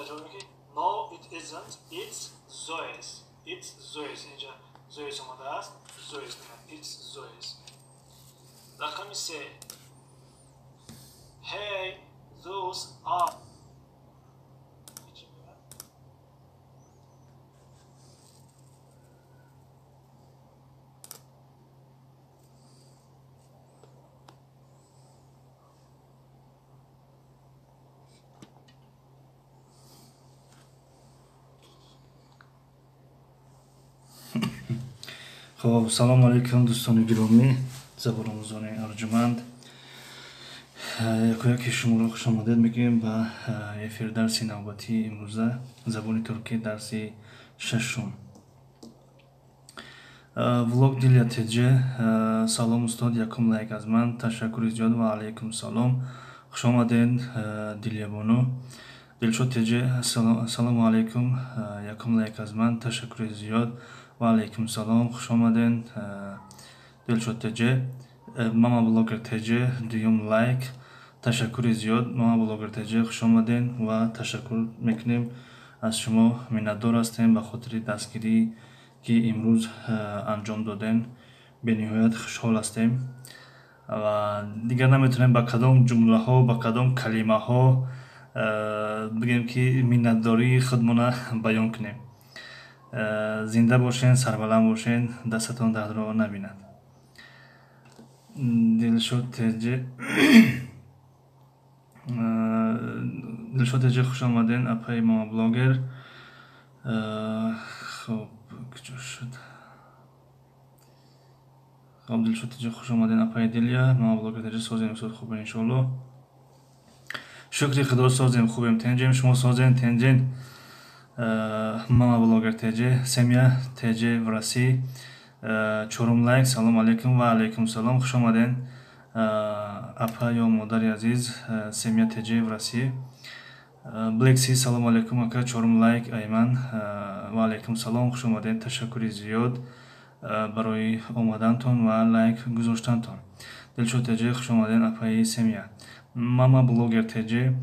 جواب میگه no it isn't it's Zoe's. It's Zoe's. اینجا Zoe's اومده است. Zoe's نه it's Zoe's. رقم 3 hey those are خب سلام علیکم دوستان گرامی زبان‌آموزان ارجمند یکی شما را خوش آمدید میگیم به افیر درس نوبتی امروزه زبان ترکی درس ششم влог дил ятеҷе салом устод якум лайк аз ман ташаккури зиёд ва алайкум салом хуш омадед дилябону дилшод теҷе салому алайкум якум лайк аз ман ташаккури зиёд ва алайкум салом хуш омадед дилшод теҷе мама блогер теҷе дуюм лайк ташаккури зиёд мама блогер теҷе хуш омадед ва ташаккур мекунем аз шумо миннатдор ҳастем ба хотири дастгирӣ ки имрӯз анҷом додем бениҳоят хушҳол ҳастем ва дигар наметавонем ба кадом ҷумлаҳо ба кадом калимаҳо бигем ки миннатдории худмона баён кунем. Зинда бошен, сарбаланд бошен, дастатон дардро набинад. Дилшод теҷе хуш омаден апаи мама блогер. خب کجا شد خب دلشود تیجه خوش آمدین اپای دلیا ما بلاگر تیجه سازیم سود خوبه انشالله شکری خدا سازیم خوبیم تنجیم شما سازین تنجین ماما بلاگر تیجه سمیا تیجه ورسی چورم لایک سلام علیکم و علیکم سلام خوش آمدین اپای یا مادری عزیز سمیا تیجه ورسی بلکسی سلام علیکم اکا چورم لایک ایمان و علیکم سلام خوش اومدین تشکری زیاد برای اومدنتون و لایک گذاشتنتون دلشود تیجه خوش اومدین اپای سمیا ماما بلوگر تیجه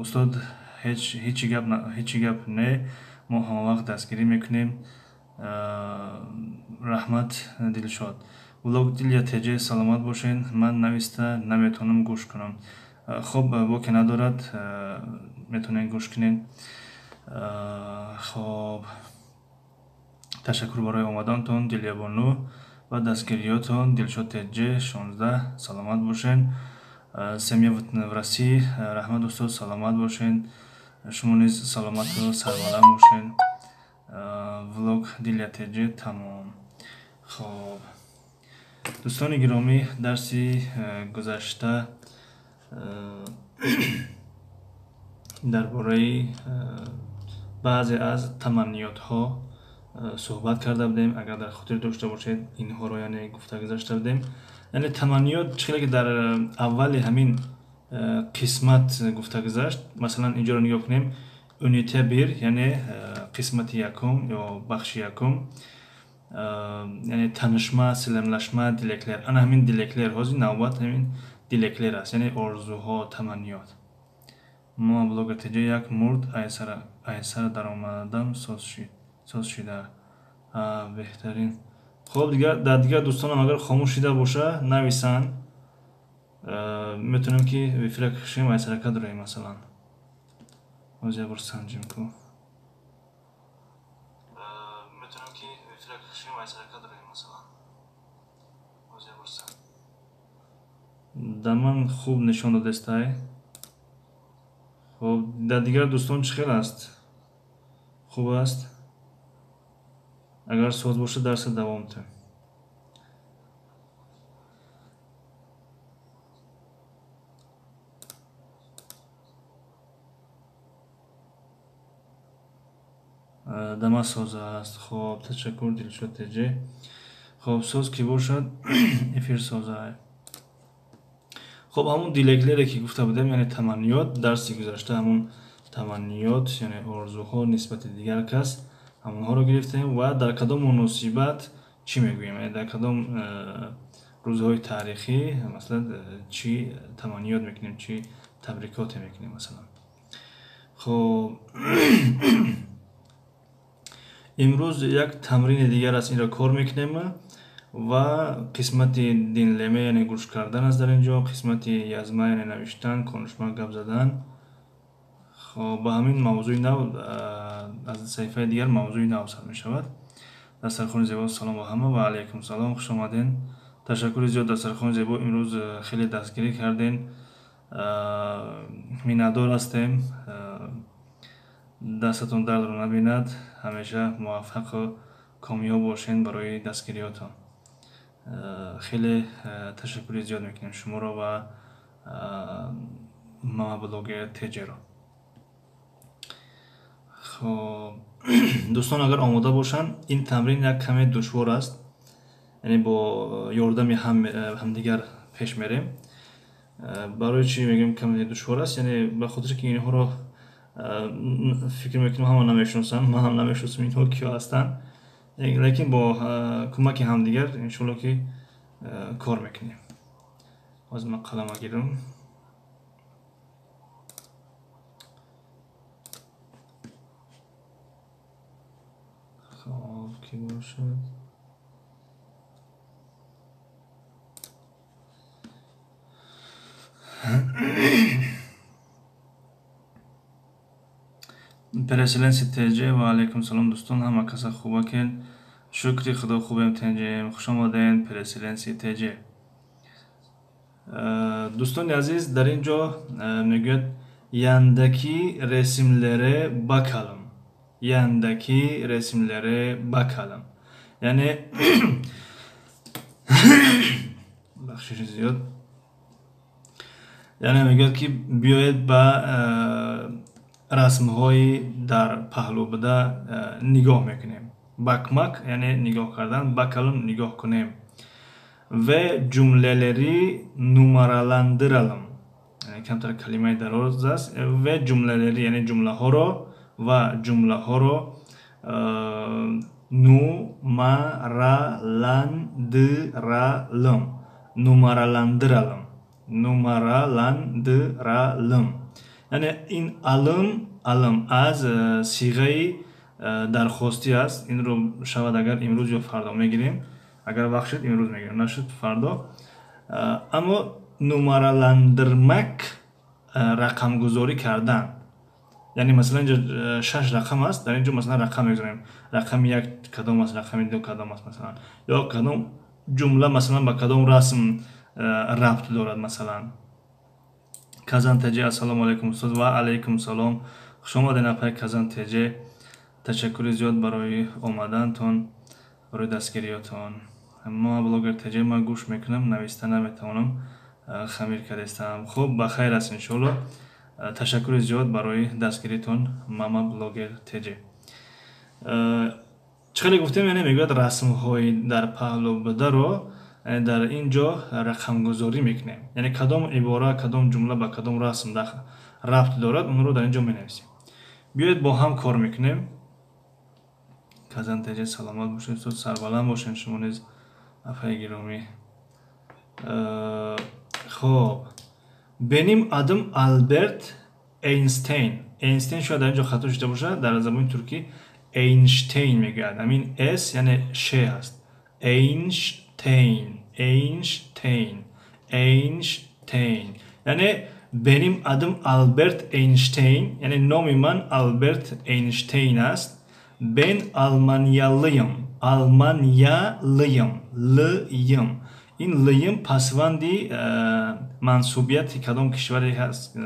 استاد هیچی گپ نه ما هم وقت دستگیری میکنیم رحمت دلشود بلوگ دلیا تیجه سلامت باشین من نویسته نمیتونم گوش کنم خب باکی ندارد میتونین گوش کنین خب تشکر برای اومدنتون دلیابانو و دستگیریاتون دلشود تیجه 16 سلامت باشین سمیا ورسی رحمت استاد سلامت باشین شما نیز سلامت و سربلند باشین ولوگ دلیا تیجه تمام خب دوستان گرامی درسی گذشته درباره بعضی از تمنیات ها صحبت کرده بودیم. اگر در خاطر داشته باشید اینها رو یعنی گفته گذاشته بودیم. یعنی تمنیات چقدر که در اول همین قسمت گفته گذاشت مثلا اینجا رو نگاه کنیم اونیته بیر یعنی قسمت یکم یا بخش یکم یعنی تنشما سلملشما دیلکلر انا همین دیلکلر هازی نوبت همین دیلکلر است یعنی آرزوها تمنیات ما بلوگر تیجه یک مرد ایسر در آمدم ساز شده بهترین خب دیگه دوستانم اگر خاموش شده باشه نویسن میتونم که ویفرک خشیم ایسر کد روی مثلا وزیه بر سنجیم کو میتونم که ویفرک خشیم ایسر کد روی مثلا وزیه بر سنجیم در من خوب نشان داده استای خب در دیگر دوستان چه خیلی است خوب است اگر ساز باشه درس دوام ده دما ساز است خب تشکر دلشود تیجه خب ساز کی باشد افیر ساز های خب همون دیلکلره که گفته بودم یعنی تمنیات درسی گذشته همون تمنیات یعنی آرزوها نسبت دیگر کس همونها رو گرفتیم و در کدام مناسبت چی میگوییم یعنی در کدام روزهای تاریخی مثلا چی تمنیات میکنیم چی تبریکات میکنیم مثلا خب امروز یک تمرین دیگر از این را کار میکنیم و قسمت دینلمه یعنی گوش کردن است در اینجا، قسمت یزمه یعنی نوشتن، کنشما گپ زدن. خب با همین موضوع نو از صحیفه دیگر موضوع نو سر می شود. دسترخوان زیبا سلام با همه و علیکم سلام، خوش آمدین. تشکر زیاد دسترخوان زیبا، امروز خیلی دستگیری کردین، میندار هستیم. دستتون درد رو نبیند، همیشه موفق و کامیاب باشین برای دستگیریاتون. خیلی تشکر زیاد میکنیم شما رو و ماما بلاگر تیجی رو. خب دوستان اگر آماده باشن، این تمرین یک کمی دشوار است، یعنی با یاردم همدیگر پیش میریم. برای چی میگم کمی دشوار است؟ یعنی به خاطر که اینها رو فکر میکنم همه نمیشناسن، ما هم نمیشناسیم اینها کیا هستن، لیکن با کمک همدیگر انشالله که کار میکنیم. از من قلم گیرم. خب کی باشد؟ پرسیلنسی تیجه و علیکم سلام دوستان، همه کسا خوبه کن، شکری خدا خوبیم تیجه، خوش آمدین پرسیلنسی تیجه. دوستان عزیز در اینجا میگوید یندکی رسملere bakalım. Yandaki resimlere bakalım. Yani بخشش زیاد. یعنی میگه که بیاید با رسم‌های در پهلو بوده نگاه میکنیم. bakmak یعنی نگاه کردن، bakalım نگاه کنیم. Ve cümleleri numaralandıralım. Yani کمتر کلمه دراز است. Ve cümleleri yani cümleها رو و cümleها رو numaralandıralım. Numaralandıralım. Numaralandıralım. Yani این alım از صیغه درخواستی است. این رو شاید اگر امروز یا فردا میگیریم، اگر وقت شد امروز میگیریم، نشد فردا. اما numaralandırmak رقم گذاری کردن، یعنی مثلا اینجا 6 رقم است، در اینجا مثلا رقم میگذاریم، رقم 1 کدام است، رقم 2 کدام است مثلا، یا کدام جمله مثلا با کدام رسم ربط دارد. مثلا کازان تجی السلام علیکم استاد و علیکم سلام، خوش آمدین اپای کازان تجی. تشکر زیاد برای آمدنتون، برای دستگیریاتون. ما بلاگر تجی ما گوش میکنم، نوشتن نمیتونم، خمیر کردستم. خب بخیر است انشالله. تشکر زیاد برای دستگیریتون ماما بلاگر تجی. چخیلی گفتیم یعنی میگوید رسم های در پهلو بوده رو در اینجا رقم گذاری میکنیم، یعنی کدام عباره کدام جمله با کدام رسم ربط دارد اون رو در اینجا مینویسیم. بیایید با هم کار میکنیم. کازان تجی سلامت باشین، سربلند باشین شما نیز افای گرامی. خب benim adım Albert Einstein. Einstein شاید در اینجا خطا شده باشه، در زبان ترکی Einstein میگوید. همین اس یعنی ش است. Einstein یعنی benim adım Albert Einstein، یعنی نام من آلبرت اینشتین است. Ben Almanyalıyım. این لیم پسوندی منصوبیت کدام کشوری هست،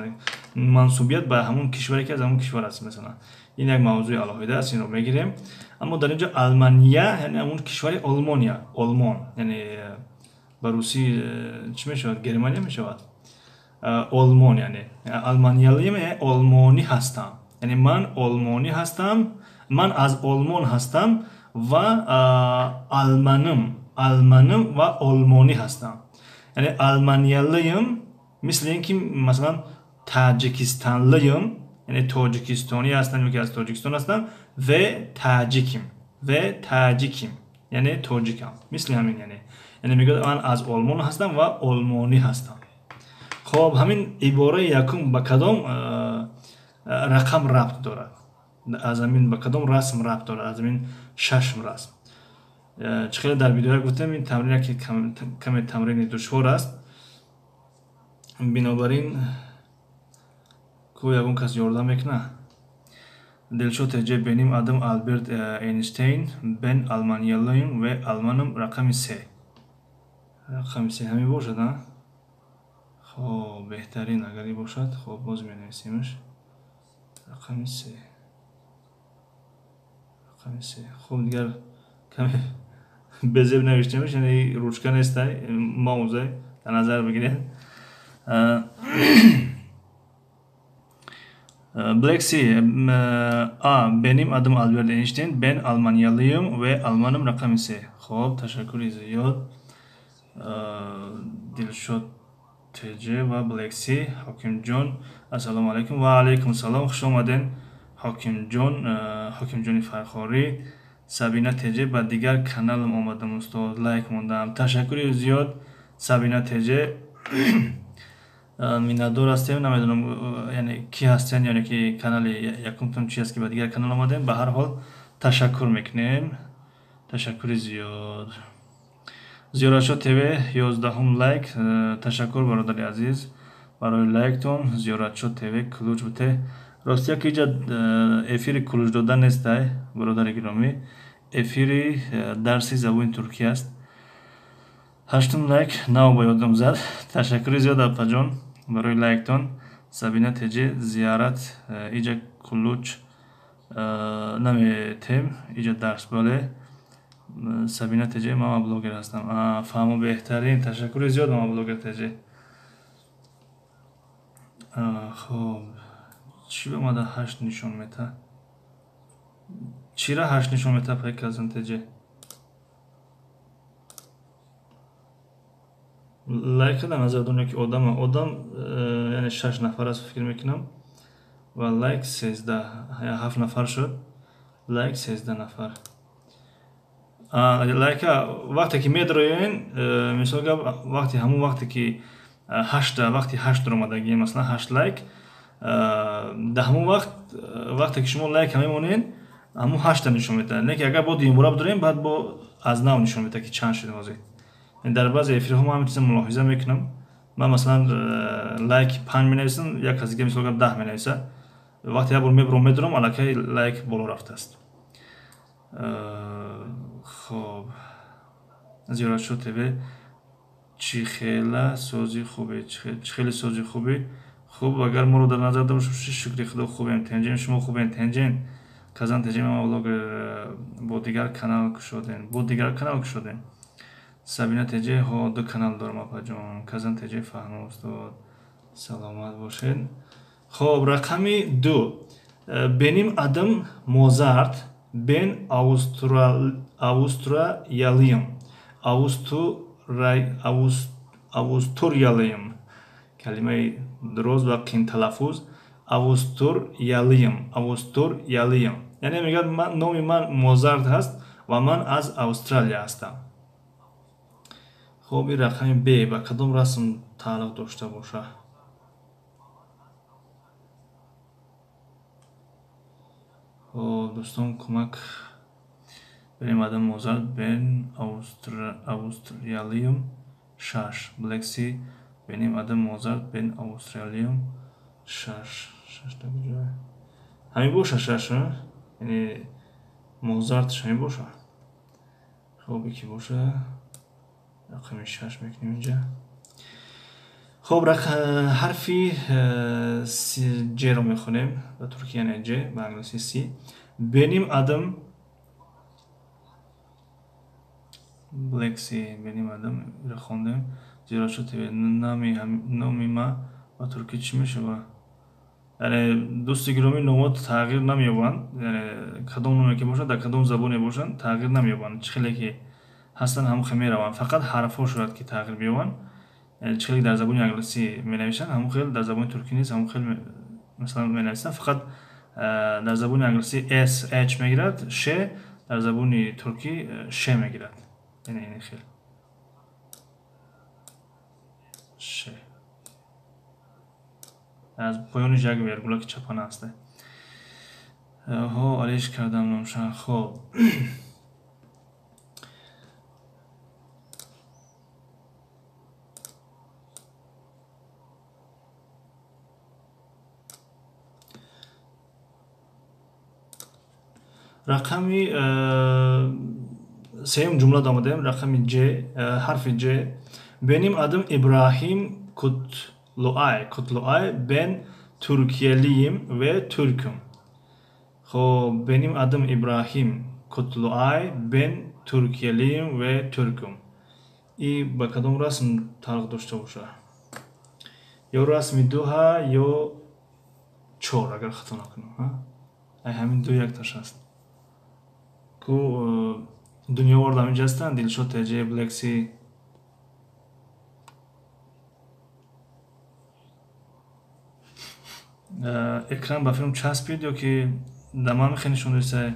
منصوبیت به همون کشوری که از همون کشور است. مثلا این یک موضوع علاقه است، این رو میگیریم. اما در اینجا آلمانیا یعنی همون کشور آلمانیا، آلمان یعنی به روسی چی میشود؟ گرمانی میشود. آلمان یعنی آلمانیالیم، یعنی آلمانی هستم، یعنی من آلمانی هستم، من از آلمان هستم و آلمانم و آلمانی هستم. یعنی آلمانیالیم مثل اینکه مثلا تاجیکستانلیم، یعنی تاجیکستانی هستم که از تاجیکستان هستم، و تاجیکیم یعنی تاجیکم، مثل همین. یعنی میگه من از آلمان هستم و آلمانی هستم. خب همین عباره یکم با کدام рақам рабт дорад. аз амин ба кадом расм рабт дорад? аз амин 6 расм. чӣ хеле дар видео гуфтам ин тамрин ки каме тамрини душвор аст. бинобар ин ку ягон кас ёрдам мекуна. Dilshod Ece benim adım Albert Einstein. Ben Almanyalıyım ve Almanım rakam 3. Rakam 3 hami бошад, а? Хоб, беҳтарин агари бошад, хоб боз менависимаш. Rakam 3. Rakam 3. Хоб дигар каме безеб навиштемаш, яъне ручка нестай, маузай, дар назар бигиред. Black Sea. Benim adım Albert Einstein. Ben Almanyalıyım ve Almanım rakam 3. Xo'p, tashakkur ziyod. Dilshod Teje va Black Sea. Hokimjon. Assalomu alaykum. Va alaykum salom. Xush omadin. Hokimjoni Farxori. Sabina Teje ba digar kanalim omadam ustod. Like mondam. Tashakkur ziyod. Sabina Teje. Миннатдор ҳастем, намедонам яъне ки ҳастен, яъне ки канали якумтон чи аст ки ба дигар канал омадем. Ба ҳар ҳол ташаккур мекунем. Ташаккури зиёд. Зиёратшод ТВ 11 лайк. Ташаккур бародари азиз барои лайктон. Зиёратшод ТВ кулуҷ бите. Ростия ки иҷа эфири кулуҷ додан нестай, бародари гиромӣ. Эфири дарси забони туркӣ аст. 8 лайк нав ба ёдам зад. Ташаккури зиёд апаҷон барои лайктон. Сабина Теҷи зиёрат иҷа кулуҷ наметем, иҷа дарс бале. Сабина Теҷи мама блогер ҳастам. Фаҳмо беҳтарин. Ташаккури зиёд мама блогер Теҷи. Хоб, чӣ омада 8 нишон мета? Чира 8 нишон мета пай казан Теҷи? лайка дар назар донем ки одам яъне 6 нафар аст фикр мекунам ва лайк 13, 7 нафар шуд. Лайк 13 нафар. Лайка вақте ки медроен, мисол гап вақти ҳамун вақте ки 8 омадагӣ, масалан 8 лайк, дар ҳамун вақте ки шумо лайка мемонен, ҳамун 8 нишон медиҳад. Лекин агар бо дуюмбора бидорем, баъд бо аз нав нишон медиҳад ки чанд шуд ҳозир. дар баъзе эфирҳо ман ҳамин чиза мулоҳиза мекунам. Ман масалан лайк 5 менависам, як кас дига мисол гап 10 менависад. Вақте як бор мебурам медорам, аллакай лайк боло рафтааст. Хоб, Зиёратшод ТВ чӣ хела сози хубе, чӣ хеле сози хубе. Хуб, агар моро дар назар дошта бошед, шукри худо хубем. Тенҷем шумо хубем. Тенҷем казан Теҷи мама блогер бо дигар канал кушодем. Сабина Теҷи ҳо 2 канал дорам апаҷон. Казан Теҷи фаҳмо устод. Саломат бошед. Хоб, рақами 2. Benim adım Mozart. Ben Avustralyalıyım. Avusturyalıyım. Kalime-i duroz ve qiyin talaffuz. Avusturyalıyım. Yani megad nomi man Mozart hast va man az Avstraliya ҳастам. Хоб, ин рақами Б ба кадом расм тааллуқ дошта боша? Хоб, дӯстон кӯмак. Benim adım Mozart. Ben Avustraliyim. 6. Black Sea. Benim adım Mozart. Ben Avustraliyim. 6. Ҳамин боша 6. Яъне Mozart ҳамин боша. Хоб, ки боша рақами 6 мекунем инҷа. Хоб, ҳарфи ҷеро мехонем ба туркӣ, яъне ҷ ба англиси си. Benim adım Black Sea. Benim adım ира хондем. Зиёратшод ТВ номи ма ба туркӣ чӣ мешава? Яъне дӯсти гиромӣ, номот тағйир намеёбанд. Яъне кадом номе ки бошад, дар кадом забоне бошанд, тағйир намеёбанд. Чӣ хеле ки ҳастан ҳамон хел мераванд. Фақат ҳарфҳо шояд ки тағйир биёбанд. Яъне чӣ хеле дар забони англисӣ менавишанд, ҳамон хел дар забони туркӣ низ ҳамон хел масалан менависанд. Фақат дар забони англисӣ S H мегирад, ш дар забони туркӣ ш мегирад. Яъне ин хел ш. از پایانش یک ویرگول چپانه است. ها آلیش کردم نامشن. خب رقمی سیم جمله دامدیم. رقمی ج، حرف ج. benim adım İbrahim Kutluay. Ben Türkiyeliyim ve Türk'üm. خب benim adım İbrahim Kutluay. Ben Türkiyeliyim ve Türk'üm. І ба кадом расм талқ дошта боша? Ё расми дуҳа ё чор, агар хато накунам. Ай ҳамин ду якташ аст. Ку дунёвор дар инҷа ҳастанд. Дилшод Таҷиев, Лекси. экран ба филм часпид ё ки дар ман мехоҳӣ нишон дисай?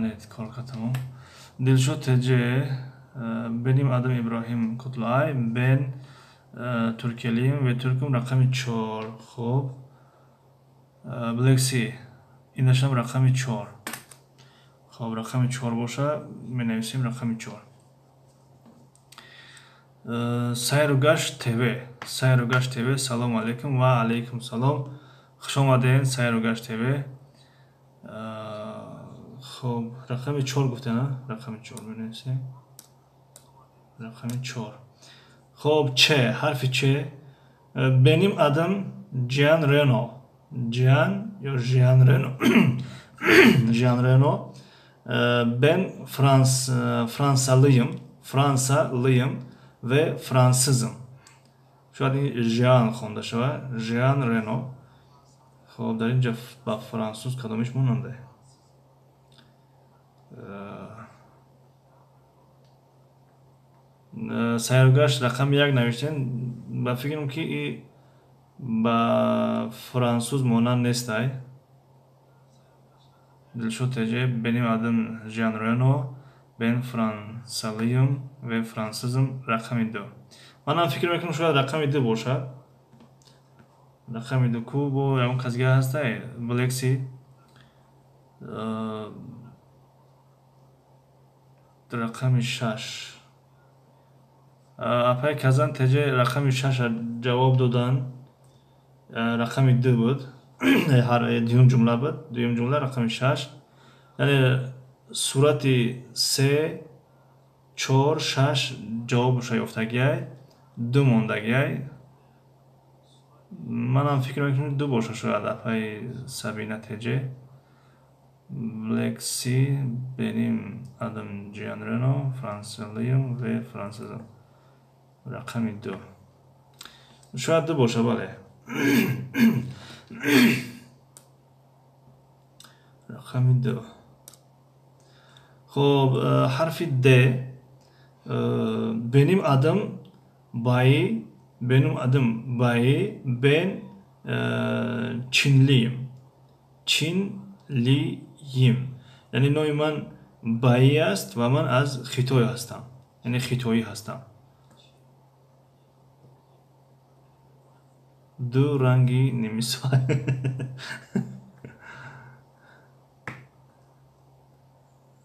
Нет, корка тамом. Дилшод Таҷиев, benim adım İbrahim Kutluay. Ben Türkiyeliyim ve Türk'üm. Rakami 4. Xo'p. Bleksi. Инашам рақами 4. Xo'p, рақами 4 боша, менависем рақами 4. Сайру гашт ТВ. Сайру гашт ТВ. Салом алейкум ва алейкум салом. Хуш омадед Сайру гашт ТВ. خب رقم 4 گفتن ها؟ رقم 4 بنویسیم. رقم 4. خب چه؟ حرف چه؟ benim adım Jean Reno. Jean یا Jean Reno. Jean Reno. Ben Fransalıyım ve Fransızım. Şu an Jean خونده شود. Jean Reno. خب در اینجا با فرانسوز کدامش موننده؟ сайргашт рақами 1 навиштен. ба фикрам ки ба франсуз монанд нестай. Дилшод Таҷиев, benim adım Jean Reno. Ben Fransalıyım ve Fransızım. Рақами 2. Манам фикр мекунам шояд рақами 2 бошад. Рақами 2 ку бо ягон казга ҳастай. Bleksi. رقم 6. اپای کازان تجه رقم 6 جواب دادن. رقم 2 بود. هر دوم جمله بود. دوم جمله رقم 6. یعنی صورت 3 4 6 جوابش یافتگی 2 موندگی. منم فکر میکنم 2 باشه شاید اپای سبینه تجه. Bleksi, benim adım Jean Reno, Fransalıyım ve Fransızım. Rakami 2. Şöyle 2 boşa bale. Rakami 2. Xo'p, harfi D. Benim adım Bayi. Ben Çinliyim. یعنی نوع من بایی است و من از خیتوی هستم. یعنی خیتویی هستم. دو رنگی نمی‌سوای.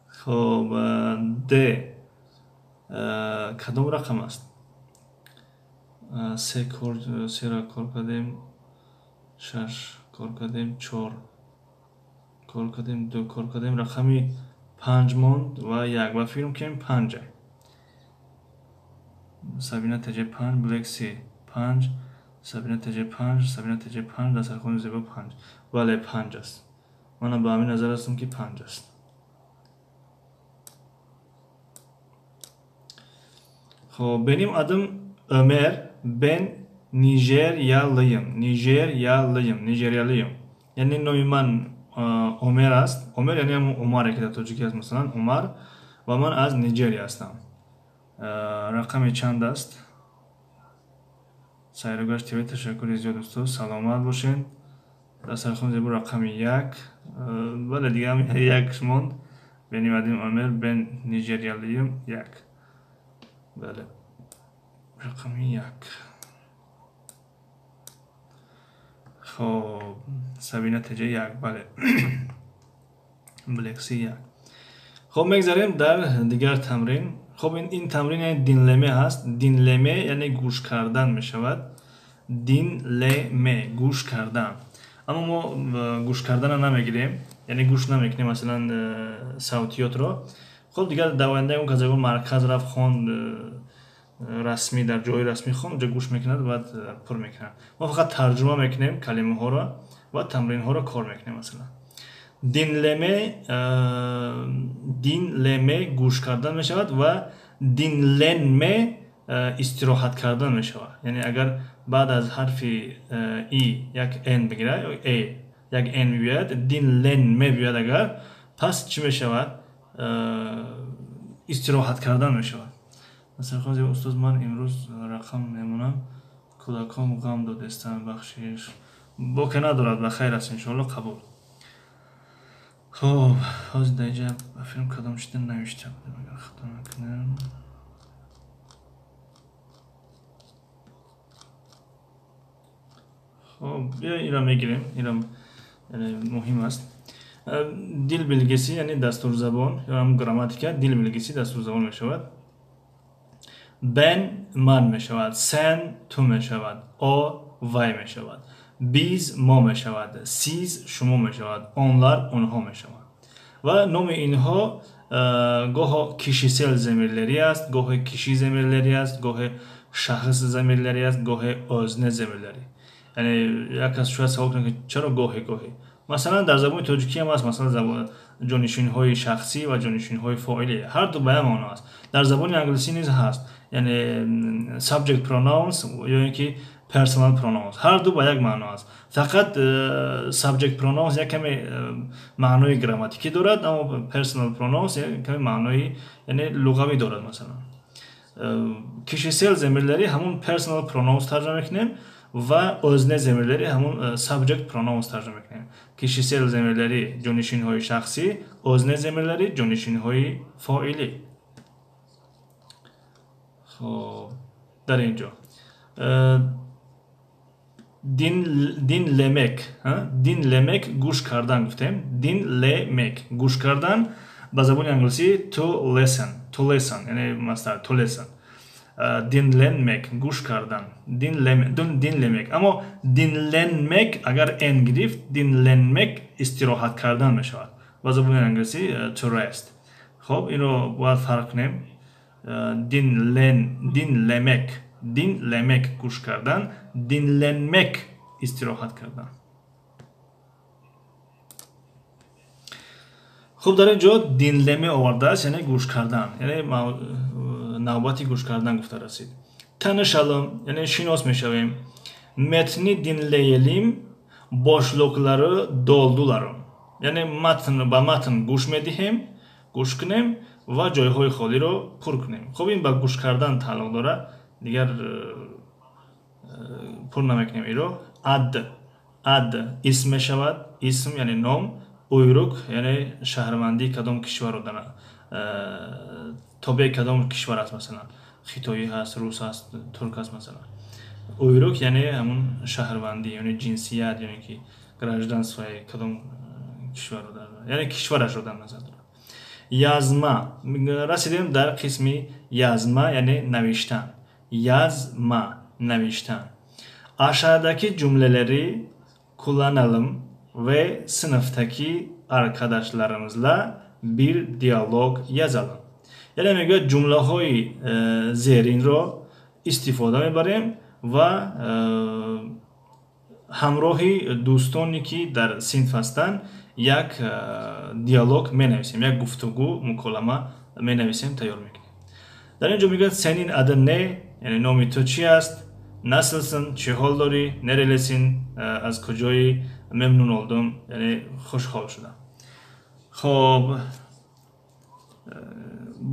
خب د کدام رقم است؟ 3 را کار کردیم. 6 کار کردیم. 4 کار کردیم. 2 کار کردیم. رقمی 5 موند و 1 و فکر می‌کنم 5. سبینه Taҷiев 5. Bleksi 5. سبینه Taҷiев 5. سبینه Taҷiев 5. دسترخوان زیبا 5. بله 5 است. من به همین نظر هستم که 5 است. خب benim adım Ömer. Ben Nijeryalıyım. Nijeryalıyım. Yani noyman Ömer است. Ömer yani Umar که در تاجیکی است مثلا عمر و من از نیجریه هستم. رقم چند است؟ Сайругаш ТВ ташаккури зиёд дӯстон. Саломат бошед. Дастархон зебо рақами 1. Бале дига ҳам 1 монд. Benim adım Ömer. Ben Nijeryalıyım. 1. بله رقم 1. خب سبیل نتیجه 1. بله بلکسی 1. خب میگذاریم در دیگر تمرین. خب این تمرین دینلمه هست. دینلمه یعنی گوش کردن می شود. دینلمه گوش کردن. اما ما گوش کردن نمیگیریم، یعنی گوش نمیکنیم مثلا صوتیات رو. خب دیگر در آینده اون کسی مرکز رفت خوند رسمی در جای رسمی خوند اونجا گوش میکند و بعد پر میکنند. ما فقط ترجمه میکنیم کلمه ها رو و تمرین ها رو کار میکنیم. مثلا دینلمه گوش کردن میشود و دینلنمه استراحت کردن میشود. یعنی اگر بعد از حرف ای یک ان بگیره ای یک ان بیاد دینلنمه بیاد اگر پس چی میشود؟ استراحت کردن میشود. مثلا خواهد استاد من امروز رقم نمونم کودکان غم دادستان بخشش با که ندارد و خیر است انشاءالله قبول. خب از دیجا فیلم کدام شده نوشته بودم اگر خطا نکنم. خب بیا این را میگیریم. این را مهم است. دل bilgisi یعنی دستور زبان یا هم گراماتیکا. دل bilgisi دستور زبان می شود. Ben من می شود. sen تو می شود. o vay می شود. biz ما می شود. siz شما می شود. onlar اونها می شود. و نام اینها گاه کشیسل زمیرleri است، گاه کشی زمیرleri است، گاه شخص زمیرleri است، گاه özne زمیرleri. یعنی یک از شما سوال کنه که چرا گاهی مثلا در زبان تاجیکی هم هست، مثلا زبان جانشین های شخصی و جانشین های فاعلی هر دو به هم معنا است. در زبان انگلیسی نیز هست، یعنی subject pronouns یا اینکه personal pronouns هر دو به یک معنا است. فقط subject pronouns یک کمی معنای گراماتیکی دارد، اما personal pronouns یک کمی معنای یعنی لغوی دارد. مثلا کشیسل زمیرleri همون personal pronouns ترجمه میکنیم و özne زمیرleri همون subject pronouns ترجمه میکنیم. کشیسل زمیرleri جانشین های شخصی، özne زمیرleri جانشین های فاعلی. خب در اینجا dinlemek گوش کردن گفتیم. dinlemek گوش کردن با زبان انگلیسی to listen یعنی مصدر to listen. dinlenmek گوش کردن dinlemek اما dinlenmek اگر ان گرفت dinlenmek استراحت کردن میشود با زبان انگلیسی to rest. خب اینو باید فرق کنیم. dinlemek گوش کردن، dinlenmek استراحت کردن. خب در اینجا dinleme آورده است یعنی گوش کردن، یعنی نوبتی گوش کردن گفته رسید. Tanışalım yani şinos meşavim. Metni dinleyelim, boşlukları doldularım. Yani matn گوش میدهیم، گوش کنیم و جایهای خالی رو پر کنیم. خب این با گوش کردن تعلق داره، دیگر پر نمیکنیم. این رو ad اسم میشود، اسم یعنی نام، uyruk یعنی شهروندی کدام کشور رو داره، تابع کدام کشور است، مثلا خیتایی هست، روس هست، ترک هست. مثلا uyruk یعنی همون شهروندی یعنی جنسیت یعنی که گراجدانسوی کدام کشور رو داره، یعنی کشورش رو در نظر داره. Yazma رسیدیم در قسمی yazma یعنی نوشتن. Yazma نوشتن. Aşağıdaki cümleleri kullanalım ve sınıftaki arkadaşlarımızla bir diyalog yazalım. یعنی میگه جمله های زیرین رو استفاده میبریم و همراهی دوستانی که در صنف هستند یک دیالوگ می نویسیم، یک گفتگو مکالمه می نویسیم، تیار میکنیم. در اینجا میگه senin adın ne یعنی نام تو چی است، nasılsın چه حال داری، nerelisin از کجایی، memnun oldum یعنی خوشحال شدم. خب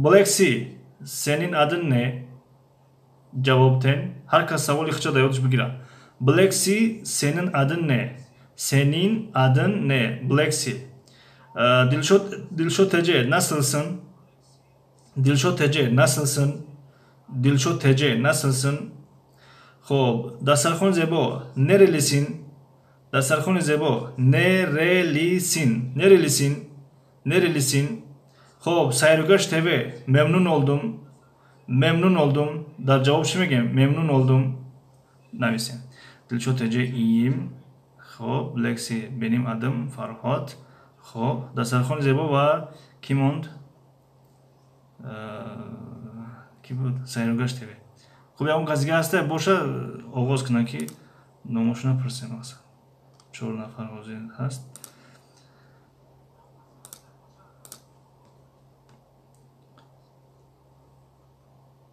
Blacksy senin adın ne? Cevapten herkes savol ixcha dayodش بگیره. Blacksy senin adın ne? Senin adın ne? Blacksy. Dilshot Ece nasılsın? Dilshot Ece nasılsın? Dilşod Tece nasılsın? Xo'p, dasturxon zebo. Nerelisin? Dasturxon zebo. Nerelisin? Nerelisin? Nerelisin? Xo'p, Sayrugash TV. Memnun oldum. Memnun oldum. Dar cevap çi migem? Memnun oldum. Navisin. Dilşod Tece iyiyim. Xo'p, Lexi benim adım Farhod. Xo'p, dasturxon zebo va kim ond? Ki bu Sayrugash TV. Xo'p, ya un qazga hasta bo'sha ovoz qilaki nomushuna pursin hozir. 4 nafar hozir hast.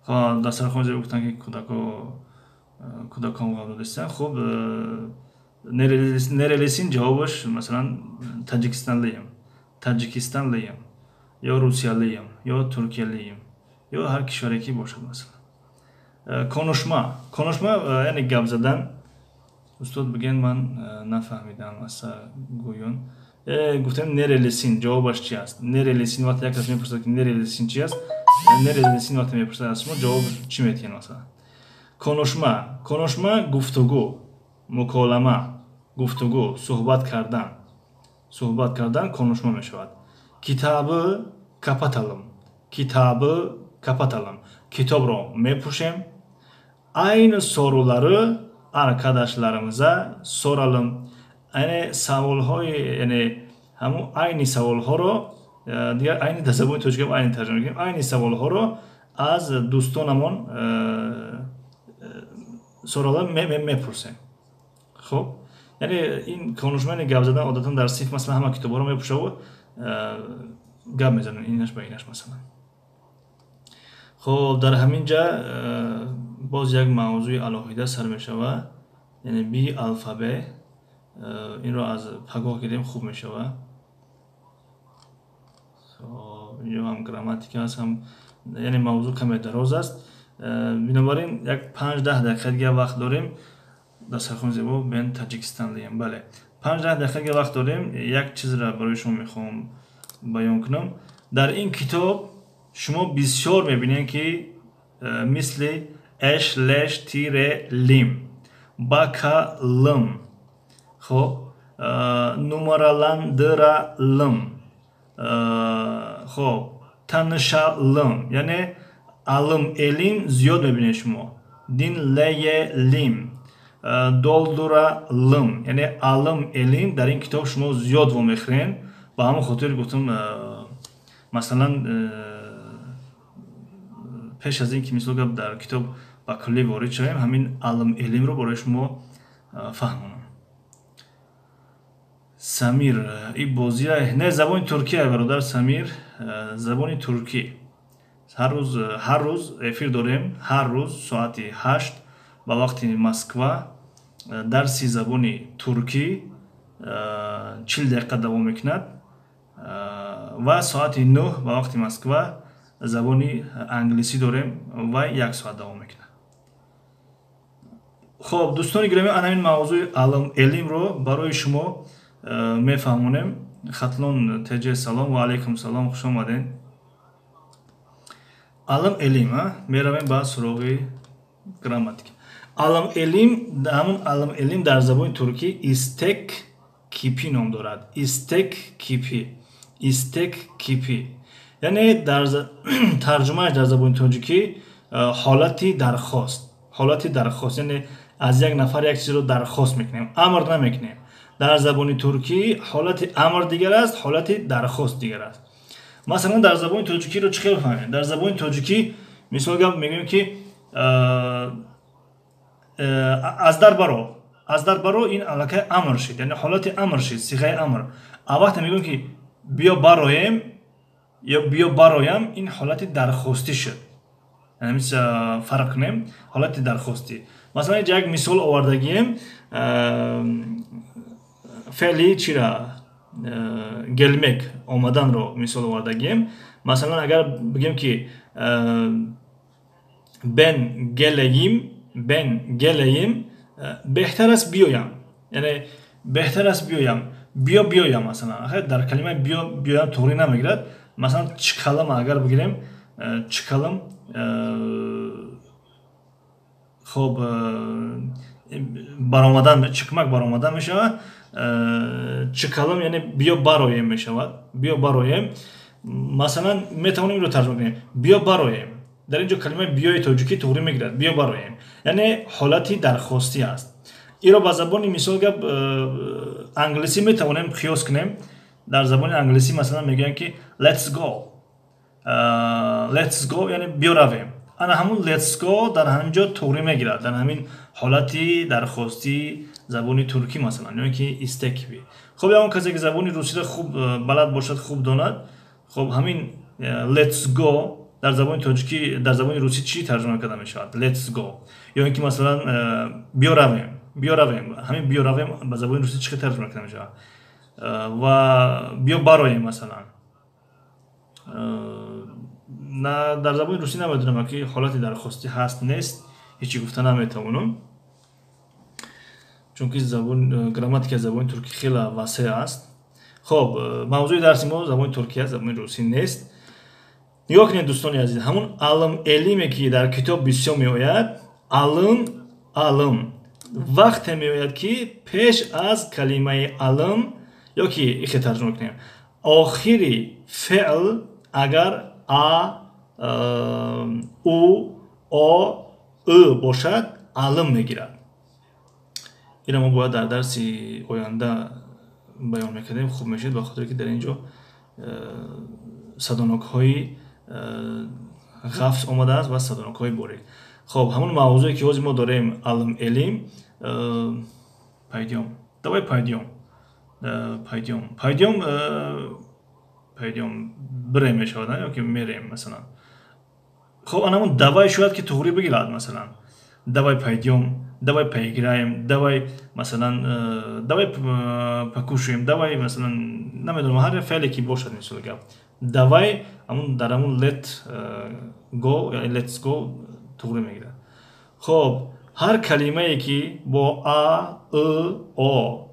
Xo'p, dasturxon zebo guftanki kudakon qabul etsan. Xo'p, nerelisin javobish masalan Tajikistanlıyım. Tajikistanlıyım. Yo Rusiyalıyım. Yo Türkiyeliyim. Yo her kishvareki boshad masalan. Konuşma yani gabzadan ustod bugün man nafahmidam asa go'yon. Guftem nerelisin javobish chi ast? Nerelisin vaqt yak tasmi pursa ki nerelisin chi ast? Nerelisin vaqt me pursa asmo javob chi metiyen masalan. Konuşma guftugu, mukolama, guftugu, suhbat kardan konuşma meşavad. Kitabı kapatalım. Kitap ro mepuşem. Aynı soruları arkadaşlarımıza soralım. Yani aynı savolhoro diğer aynı tasavvur tocum aynı tercüme edeyim. Aynı savolhoro az dostonamon soralım mepuşem. Xo'p. Yani in konuşmanı gavzadan odatan dar sif mesela hama kitapları mepuşavu gap mezanin inash mesela. Xo'p, dar haminja boz yak mavzuи alohida sar meshava. Yani bir alfabe inro az pagoh girim khub meshava. Xo'p, injo ham grammatika ast ham yani mavzu kame daroz ast. Binabarin yak 5-10 daqiqaga vaqt dorim. Dasturxon zebo ben Tajikistanlıyım. Bale. 5-10 daqiqaga vaqt dorim. Yak chizra baroy shoma mikhom bayon kunam. Dar in kitob شما بسیار میبینید که مثل اش لش تیره لیم bakalım خب numaralandıralım خب tanışalım yani alım elim ziyod میبینید شما dinleyelim dolduralım yani alım elim در این کتاب شما زیاد و میخرین با همون خاطر گفتم مثلا پیش از این که مثلا در کتاب با کلی وارد شویم همین علم علم رو برای شما فهمونم. سمیر این بازی نه زبان ترکیه برادر سمیر زبان ترکی هر روز افیر داریم هر روز ساعت 8 با وقت مسکو درسی زبان ترکی 40 دقیقه دوام میکند و ساعت 9 با وقت مسکو زبانی انگلیسی داریم و 1 ساعت دوام میکنه. خب دوستان گرامی انا این موضوع علم رو برای شما میفهمونم. خطلون تجه سلام و علیکم سلام خوش آمدین. علم میرویم با سراغ گراماتیک. علم در زبان ترکی istek kipi نام دارد. istek kipi یعنی در ترجمه در زبان تاجیکی حالتی درخواست یعنی از یک نفر یک چیز رو درخواست میکنیم امر نمیکنیم. در زبان ترکی حالت امر دیگر است حالت درخواست دیگر است. مثلا در زبان تاجیکی رو چه بفهمید؟ در زبان تاجیکی مثلا میگیم که از در برو این علاقه امر شد یعنی حالت امر شد صیغه امر. وقتی میگیم که بیا برایم یا بیا برایم این حالت درخواستی شد. یعنی مثل فرق کنیم حالت درخواستی. مثلا یک مثال آوردگیم فعلی چی را gelmek آمدن رو مثال آوردگیم. مثلا اگر بگیم که ben geleyim بهتر است بیایم یعنی بهتر است بیایم بیایم مثلا در کلمه بیایم طوری نمیگیرد. مثلا çıkalım اگر بگیریم çıkalım. خب برآمدن çıkmak برآمدن میشود çıkalım yani بیا برایم میشود بیا برایم مثلا میتوانیم رو ترجمه کنیم بیا برایم در اینجا کلمه بیای توجیهی توری میگیرد بیا برایم یعنی حالتی درخواستی است این رو با زبان مثال گپ انگلیسی میتوانیم قیاس کنیم در زبان انگلیسی مثلا میگن که let's go یعنی بیا رویم انا همون let's go در همینجا توری میگیرد در همین حالتی درخواستی زبان ترکی مثلا یعنی که استک بی خب اون کسی که زبان روسی رو خوب بلد باشد خوب داند خب همین let's go در زبان تاجیکی در زبان روسی چی ترجمه کرده میشود let's go یا اینکه مثلا بیا رویم همین بیا رویم به زبان روسی چی ترجمه کرده میشود و بیا برایم مثلا نه در زبان روسی نمیدونم که حالتی درخواستی هست نیست هیچی گفته نمیتونم چون که زبان گراماتیک زبان ترکی خیلی واسع است خب موضوع درس ما زبان ترکی است زبان روسی نیست نگاه کنید دوستان عزیز همون علم علمی که در کتاب بسیار میآید علم وقت میآید که پیش از کلمه علم یا که ایخ ترجمه کنیم آخری فعل اگر او باشد علم میگیرد این ما باید در درسی آینده بیان میکردیم خوب میشد به خاطر که در اینجا صدانک های خفض آمده است و صدانک های باریک خب همون موضوعی که ما داریم علم علم پایدیوم بریم میشود یا که میریم مثلا خب آن همون دوای شاید که توری بگیرد مثلا دوای پایدیوم دوای پیگیرایم دوای مثلا دوای پکوشیم دوای مثلا نمیدونم هر فعلی که باشد مثلا گپ دوای همون در همون let's go توری میگیرد خب هر کلمه ای که با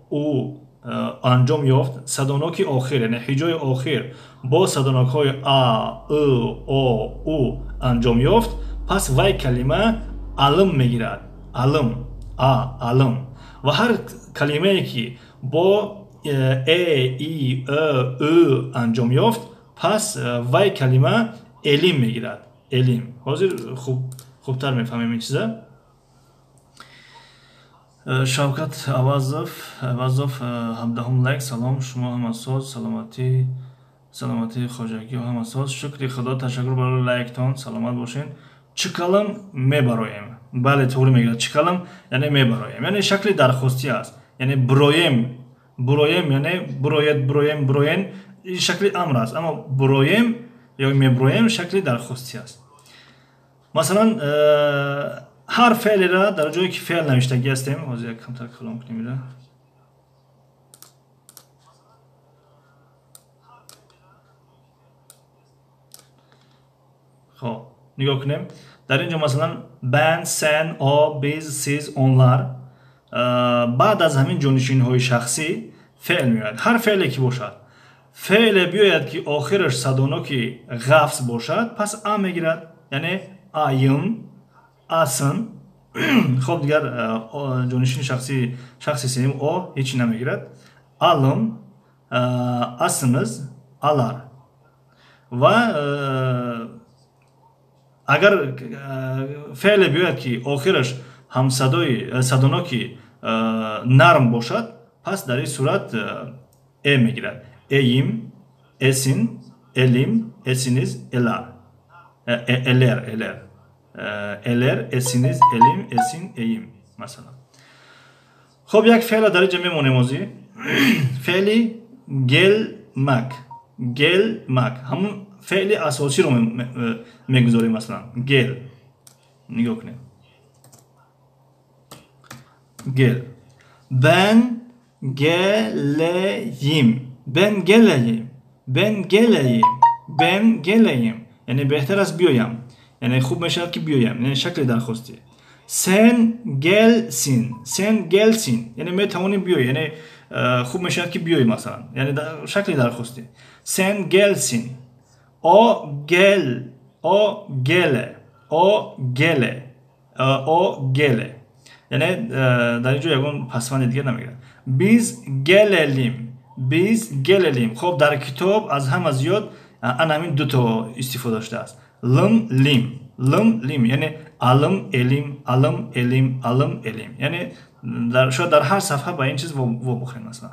او انجام یافت صدانک آخر یعنی هجای آخر با صدانک های او انجام یافت پس وای کلمه علم میگیرد علم و هر کلمه ای که با ای او انجام یافت پس وای کلمه علم میگیرد علم حاضر خوبتر میفهمیم این چیزا شوکت عوضف 17 لایک سلام شما هم اساس سلامتی خواجگی هم اساس شکر خدا تشکر برای لایکتان سلامت باشین چیکالم میبرایم بله طوری میگه چیکالم یعنی میبرایم یعنی شکل درخواستی است یعنی برایم یعنی براین این شکل امر است اما برایم یا میبرایم شکل درخواستی است مثلا هر فعلی را در جایی که فعل نوشتگی هستیم حاضر یک کمتر کلام کنیم میره خب نگاه کنیم در اینجا مثلا ben sen o biz siz onlar بعد از همین جانشین های شخصی فعل میاد هر فعلی که باشد فعل بیاید که آخرش صدانک غفظ باشد پس میگیرد یعنی ayım asın خب دیگر جانشین شخصی سیم o hiç نمیگیرد alım asınız alar و اگر فعل بیاید که آخرش هم صدانکی نرم باشد پس در این صورت میگیرد eyim esin elim esiniz eler esiniz elim esin eyim مثلا خب یک فعل در اینجا میمونه موضوع فعلی gelmek همون فعل اساسی رو میگذاریم مثلا gel نگاه کنیم gel ben geleyim یعنی بهتر است بیایم یعنی خوب میشد که بیایم یعنی شکل درخواستی sen gelsin یعنی میتوانی بیای یعنی خوب میشد که بیای مثلا یعنی شکل درخواستی sen gelsin o gele. یعنی در اینجا یکون پسوند دیگه نمیگه. biz gelelim. خب در کتاب از هم زیاد همین دو تا استفاده شده است. lim یعنی alım elim یعنی شاید در هر صفحه با این چیز و بخوریم. مثلا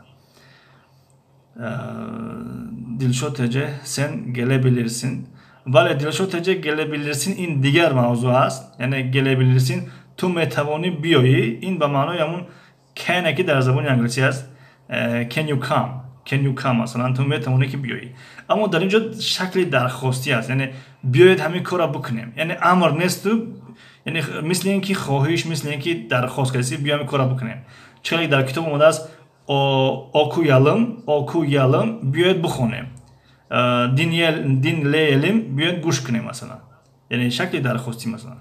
Dilşot Ece sen gelebilirsin. Vale Dilşot Ece gelebilirsin in diğer mevzu است. یعنی gelebilirsin تو میتوانی بیایی. این به معنای همون can که در زبان انگلیسی است. can you come مثلا تو میتوانی که بیایی. اما در اینجا شکل درخواستی است. یعنی بیایید همین کارا بکنیم. یعنی امر نیست تو، یعنی مثل اینکه خواهش، مثل اینکه درخواست کسی بیایم کارا بکنیم. چون در کتاب اومده است okuyalım بیاید بخونیم. dinleyelim بیاید گوش کنیم مثلا. یعنی شکل درخواستی مثلا.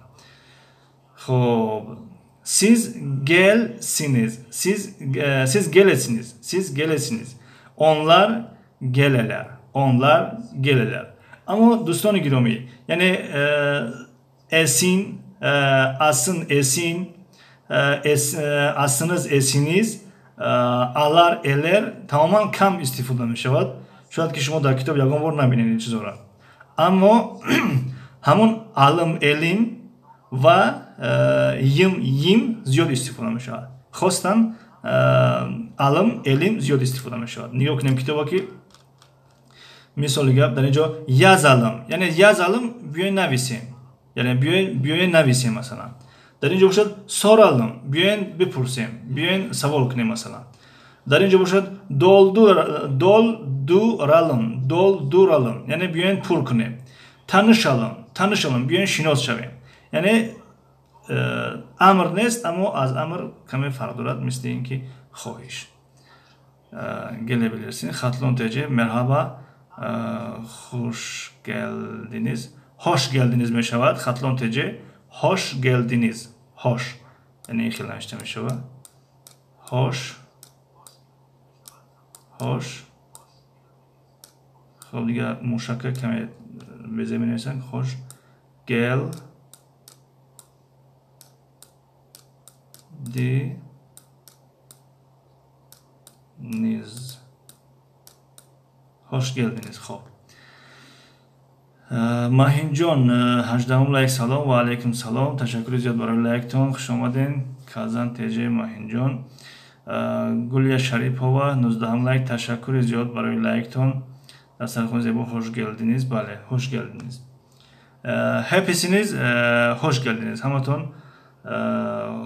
خب siz gelesiniz. Onlar geleler. Ama dostlar giromi. Yani asınız esiniz. Alar eler tamamen kam istifade میشود. شاید که شما در کتاب یگان بار نبینید این چیزا را. اما همون alım elim و yim زیاد استفاده میشود. خواستن alım elim زیاد استفاده میشود. نگاه کنیم کتابا که مثال گپ در اینجا yazalım. یعنی yazalım بیاین نویسیم. یعنی بیاین نویسیم مثلا. در اینجا باشد soralım. بیاین بپرسیم. بیاین سوال کنیم مثلا. در اینجا باشد dolduralım. یعنی بیاین پر کنیم. tanışalım. بیاین شناس شویم. یعنی امر نیست اما از امر کمی فرق دارد، مثل اینکه خواهش. gelebilirsin. Xatlon TC merhaba, hoş geldiniz میشود. Xatlon TC hoş geldiniz. hoş یعنی خیلی نوشته میشود. hoş خب دیگه مشکل کمی به زمین نویسن. hoş hoş geldiniz. خب ماهینجان 18 لایک سلام و علیکم سلام. تشکر زیاد برای لایکتون. خوش آمدین. کازان تیجه ماهینجان. گولیا شریپова 19 لایک. تشکر زیاد برای لایکتون. دسترخون زیبا hoş geldiniz. بله hoş geldiniz. hepsiniz hoş geldiniz. همتون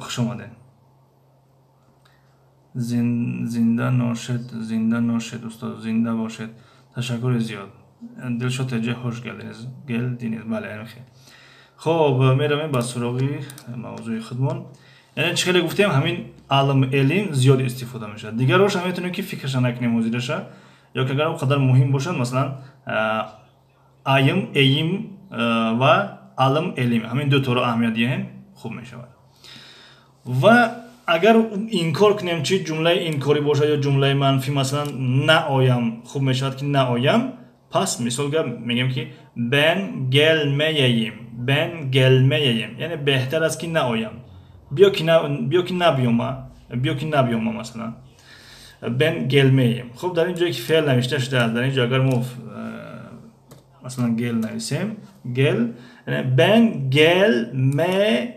خوش آمدین. زنده ناشد استاد زنده باشد. تشکر زیاد. دلشات اجه خوش geldiniz. بله خیلی. خب میرم با سراغ موضوع خودمون. یعنی چخیلی گفتیم همین alım elim زیاد استفاده میشه. دیگر روش هم میتونیم که فکرش نکنیم موضوعش، یا که اگر قدر مهم باشد مثلا ayım و alım elim همین دو تا رو اهمیت دهیم خوب میشه. و اگر اینکار کنیم چی جمله اینکاری باشه یا جمله منفی مثلا نآیم خوب میشود که نآیم. پس مثال میگم که ben gelmeyeyim یعنی بهتر است که نآیم. بیا که نبیام مثلا ben gelmeyeyim. خب در اینجا که فعل نوشته شده، در اینجا اگر ما مثلا گل نویسیم یعنی ben gelmeyeyim.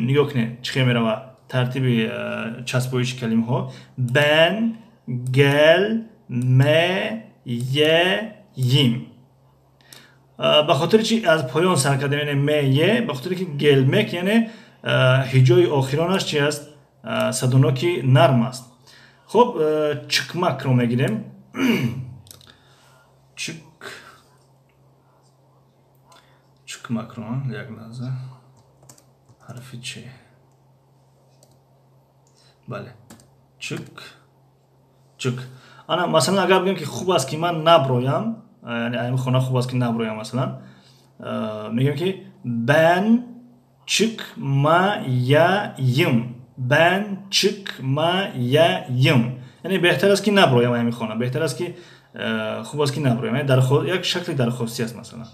نگاه کنید چخیه میره ترتیب چسبایش کلمه ها. ben gelmeyeyim. به خاطر چی از پایان سر کردم یعنی میه؟ به خاطر که gelmek یعنی هجای آخرانش چی است؟ صداناکی نرم است. خب çıkmak رو میگیریم. çıkmak رو یک لحظه حرفی چی؟ بله çık. انا مثلا اگر بگم که خوب است که من نبرایم، یعنی این خونه خوب است که نبرایم، مثلا میگم که ben çıkmayayım. یعنی بهتر است که نبرایم این خونه، بهتر است که خوب است که نبرایم. یعنی یک شکل درخواستی است مثلا.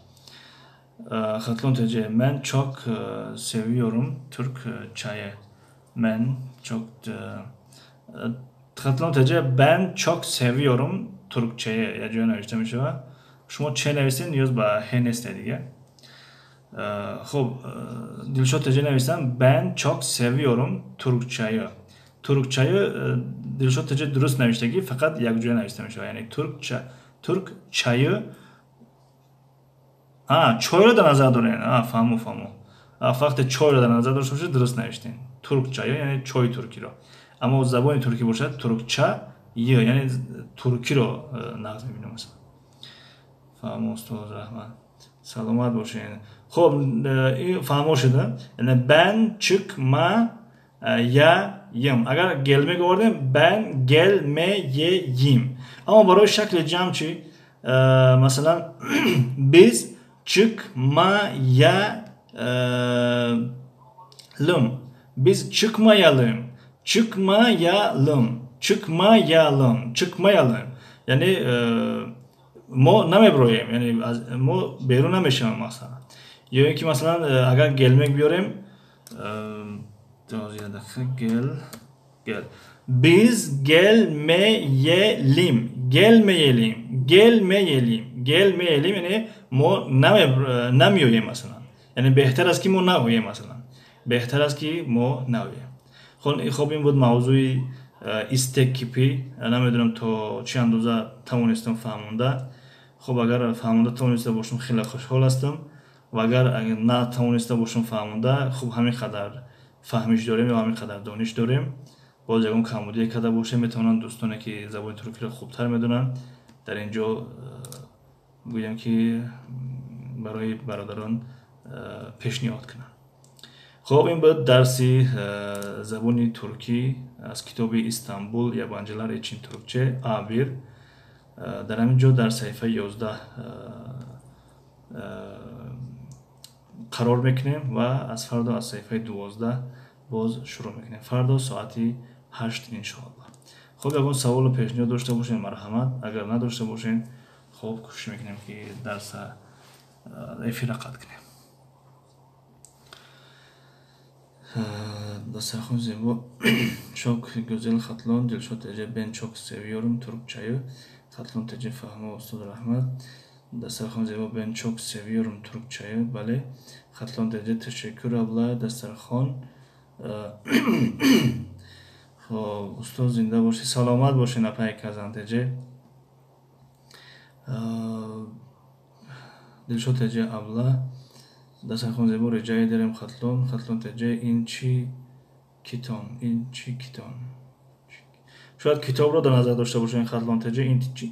Xatlon tece ben çok seviyorum Türk çayı. Ben çok Xatlon tece ben çok seviyorum Türk çayı. Ya cöne işte میشه. شما چه نویسین نیاز به ه نیست دیگه. خب دلشاد تجه نویسم ben çok seviyorum Türk çayı. Türk çayı دلشاد تجه درست نوشته کی فقط یک جوره نوشته میشه. یعنی Türk çayı چای رو در نظر دارین. فهمو. فقط چای رو در نظر داشته باشید درست نوشتین. ترک چای یعنی چای ترکی رو. اما زبان ترکی باشد ترکچه یعنی ترکی رو نقض میبینیم مثلا. فهمو استاد رحمت. سلامت باشین. خب این فهمو شده. یعنی ben çıkmayayım. اگر gelmek gördüm ben gelmeyeyim. Ama برای شکل جمع چی؟ مثلا biz çıkmayalım. Biz çıkmayalım. Yani mo namebroyim. Yani mo beru nameşem mesela. Yani ki mesela agar gelmek diyorum gel. Biz gelmeyelim yani mo namiyoyim mesela. Yani behter az ki mo nahoyim mesela. Behter az ki mo nahoyim. خب این بود موضوع istek kipi. نمیدونم تا چه اندازه توانستم فهمونده. خب اگر فهمونده توانسته باشم خیلی خوشحال هستم و اگر نه توانسته باشم فهمونده خب همین قدر فهمیش داریم یا همین قدر دانش داریم. باز یکم کمبودی کرده باشه میتونن دوستانی که زبان ترکی رو خوبتر میدونن در اینجا بگم که برای برادران پیشنهاد کنن. خب این بود درسی زبان ترکی از کتاب استانبول yabancılar için Türkçe A1 در همینجا در صفحه 11 قرار میکنیم و از فردا از صفحه 12 باز شروع میکنیم. فردا ساعتی 8 انشاءالله. خب اگر سوال و پیشنهاد داشته باشین مرحمت، اگر نداشته باشین خب کوشش میکنیم که درس افیر قطع کنیم. Dasarxon zebo çok güzel Xatlon Dilshod Tece ben çok seviyorum Türk çayı. Xatlon Tece Fahmi Ustad Rahmat. Dasarxon zebo ben çok seviyorum Türk çayı. Bale Xatlon Tece teşekkür abla Dasarxon. Ustad zinda boshi salomat boshi napay Kazan Tece. Dilshod Tece abla Dasarxon zebo rica ederim Xatlon Tece این چی کتاب شاید کتاب رو در نظر داشته باشین Xatlon Tece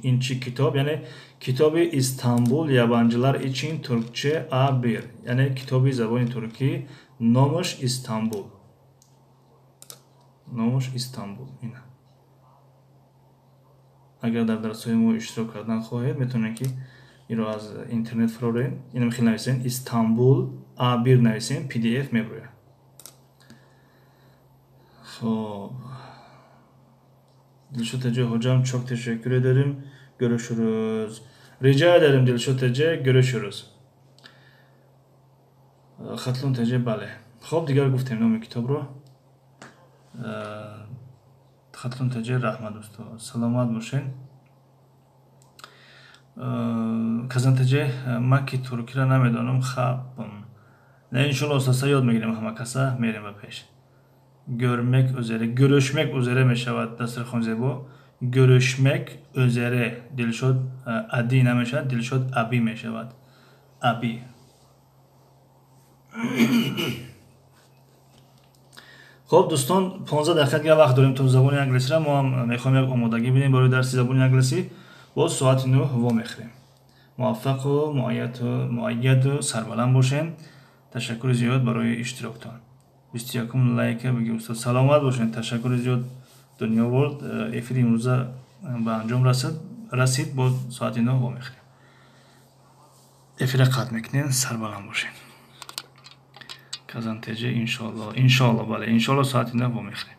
این چی کتاب یعنی کتاب استانبول yabancılar için Türkçe A1 yani کتاب زبان ترکی نامش استانبول اینه. اگر در درس‌های ما اشتراک کردن خواهید میتونید که این رو از اینترنت فرارین اینو میخواین نویسین استانبول A1 نویسین PDF میبره. خب Dilshod Tece hocam çok teşekkür ederim. Görüşürüz. Rica ederim Dilshod Tece görüşürüz. Xatlon Tece bale. خب دیگر گفتیم نام کتاب رو. Xatlon Tece رحمت دوستان. سلامت باشین. Kazan Tece من که ترکی را نمیدانم خبم. نه انشالله اساسا یاد میگیریم همه کسا میریم به پیش. Görüşmek üzere meşavat Dasarxon zebo. Görüşmek üzere Dilshod adi نمیشود Dilshod abi میشود. abi. خب دوستان 15 دقیقه دیگه وقت داریم تا زبان انگلیسی را ما هم میخوایم یک آمادگی ببینیم برای درس زبان انگلیسی. باز ساعت 9 وا میخوریم. موفق و مؤید و سربلند باشین. تشکر زیاد برای اشتراکتان. 21 لایک بگی استاد سلامت باشین. تشکر زیاد دنیا ورد افیر امروز به انجام رسید با ساعت 9 وا میخوریم. افیر قطع میکنین سربلند باشین. Kazan Tece inşallah بله inşallah ساعت 9 وا میخوریم.